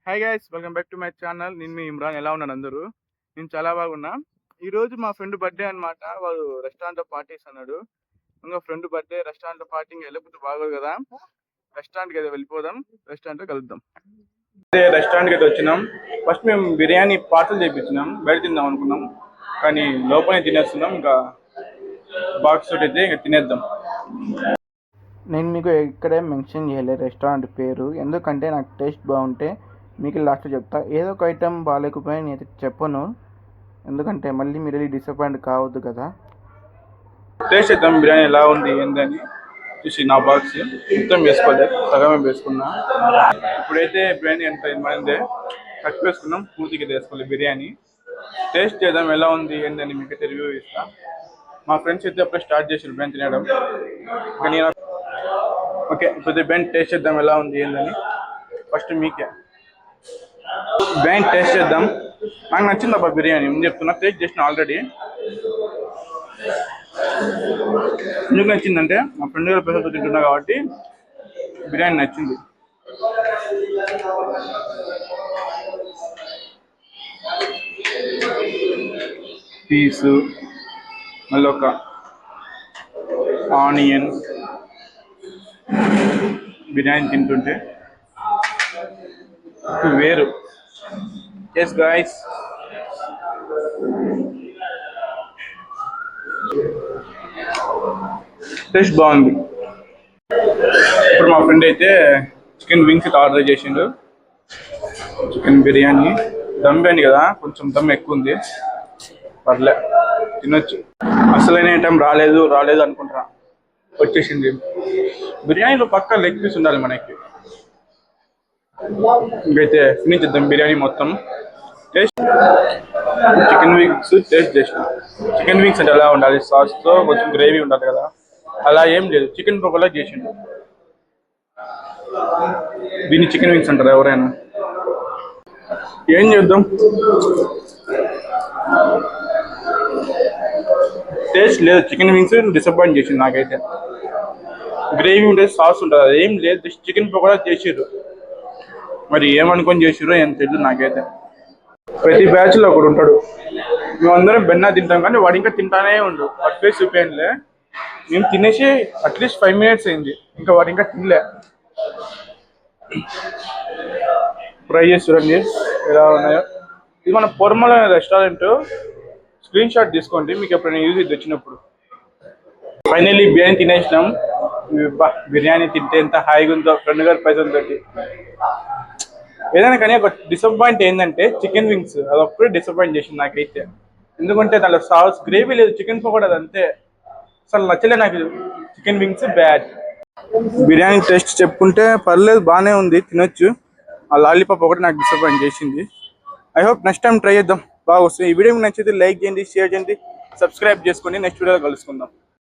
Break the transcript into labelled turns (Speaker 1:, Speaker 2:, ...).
Speaker 1: Hi guys, welcome back to my channel. నేను మీ ఇమ్రాన్. ఎలా ఉన్నారు అందరూ? నేను చాలా బాగున్నా. ఈరోజు మా ఫ్రెండ్ బర్త్డే అనమాట. వాడు రెస్టారెంట్లో పార్టీస్ అన్నాడు. ఇంకా ఫ్రెండ్ బర్త్డే రెస్టారెంట్లో పార్టీ ఇంకా వెళ్ళకపోతే బాగోదు కదా. రెస్టారెంట్కి అయితే వెళ్ళిపోదాం, రెస్టారెంట్లో కలుద్దాం. అదే రెస్టారెంట్కి అయితే వచ్చినాం. ఫస్ట్ మేము బిర్యానీ పార్సల్ చేయించినాం, బయట తిందాం అనుకున్నాం, కానీ లోపలే తినేస్తున్నాం. ఇంకా బాక్స్ తోటి అయితే ఇంకా తినేద్దాం. నేను మీకు ఇక్కడే మెన్షన్ చేయలేదు రెస్టారెంట్ పేరు, ఎందుకంటే నాకు టేస్ట్ బాగుంటే మీకు లాస్ట్ చెప్తా. ఏదో ఒక ఐటెం బాగాలేకపోయినా నేను చెప్పను, ఎందుకంటే మళ్ళీ మీరు డిసప్పాయింట్ కావద్దు కదా. టేస్ట్ చేద్దాం బిర్యానీ ఎలా ఉంది ఏందని చూసి. నా బాక్స్ మొత్తం వేసుకోలేదు, సగమే వేసుకున్నా. ఇప్పుడైతే బిర్యానీ ఎంత ఇదే తక్కువ వేసుకున్నాం, పూర్తిగా వేసుకోలేదు బిర్యానీ. టేస్ట్ చేద్దాం ఎలా ఉంది ఏందని మీకైతే రివ్యూ ఇస్తా. మా ఫ్రెండ్స్ అయితే అప్పుడే స్టార్ట్ చేసారు బిర్యానీ తినడం. కానీ ఓకే, ఇప్పుడు బిర్యానీ టేస్ట్ చేద్దాం ఎలా ఉంది ఏందని. ఫస్ట్ మీకే బిర్యానీ టేస్ట్ చేద్దాం. నాకు నచ్చింది అబ్బా బిర్యానీ, ముందు చెప్తున్నా. టేస్ట్ చేసిన ఆల్రెడీ. ఎందుకు నచ్చిందంటే మా ఫ్రెండ్ గారి పేరుతో తింటున్నా కాబట్టి బిర్యానీ నచ్చింది. పీసు, మళ్ళీ ఒక ఆనియన్, బిర్యానీ తింటుంటే వేరు. ఎస్ గాయ్స్, టేస్ట్ బాగుంది. ఇప్పుడు మా ఫ్రెండ్ అయితే చికెన్ వింగ్స్ ఆర్డర్ చేసిండు. చికెన్ బిర్యానీ దమ్ బిర్యానీ కదా, కొంచెం దమ్ ఎక్కువ ఉంది, పర్లే తినొచ్చు. అసలైన ఐటమ్ రాలేదు అనుకుంటున్నా, వచ్చేసింది. బిర్యానీలో పక్కా లెగ్ పీస్ ఉండాలి మనకి. ఇంకైతే ఫినిష్ చేద్దాం బిర్యానీ మొత్తం. టేస్ట్ చికెన్ వింగ్స్ టేస్ట్ చేసిన. చికెన్ వింగ్స్ అంటే ఎలా ఉండాలి, సాస్తో కొంచెం గ్రేవీ ఉండాలి కదా, అలా ఏం లేదు. చికెన్ పకోడా చేసిండు. దీన్ని చికెన్ వింగ్స్ అంటారా ఎవరైనా? ఏం చేద్దాం, టేస్ట్ లేదు. చికెన్ వింగ్స్ డిసప్పాయింట్ చేసింది నాకైతే. గ్రేవీ ఉంటుంది, సాస్ ఉంటుంది, అది ఏం లేదు. చికెన్ పకోడా చేసిర్రు, మరి ఏమనుకొని చేసిర్రో ఏం తెలియదు నాకైతే. ప్రతి బ్యాచ్లో ఒకడు ఉంటాడు. మేమందరం బెన్నా తింటాం కానీ వాడు ఇంకా తింటానే ఉండు. వాడి ఫేస్ చూపేయండిలే. మేము తినేసి అట్లీస్ట్ 5 minutes అయింది, ఇంకా వాడు ఇంకా తినలే. ట్రై చేసి చూడండి ఎలా ఉన్నాయో. ఇది మన పొరమల రెస్టారెంట్. స్క్రీన్ షాట్ తీసుకోండి మీకు ఎప్పుడైనా యూజ్ వచ్చినప్పుడు. ఫైనల్లీ బిర్యానీ తినేసినాం. బిర్యానీ తింటే ఎంత హాయిగా ఉందో ఫ్రెండ్ గారి పైసలతో. ఏదైనా కానీ ఒక డిసప్పాయింట్ ఏంటంటే చికెన్ వింగ్స్, అది ఒక్కడే డిసప్పాయింట్ చేసింది నాకైతే. ఎందుకంటే దాంట్లో సాస్ గ్రేవీ లేదు, చికెన్ పకోడా అది అంతే. అసలు నచ్చలే నాకు chicken wings, bad. Biryani taste చెప్పుకుంటే పర్లేదు, బాగానే ఉంది, తినొచ్చు. ఆ లాలీపాప్ ఒకటి నాకు డిసప్పాయింట్ చేసింది. I hope next time try చేద్దాం, బాగా వస్తుంది. ఈ వీడియో నచ్చితే లైక్ చేయండి, షేర్ చేయండి, సబ్స్క్రైబ్ చేసుకోండి. నెక్స్ట్ వీడియోలో కలుసుకుందాం.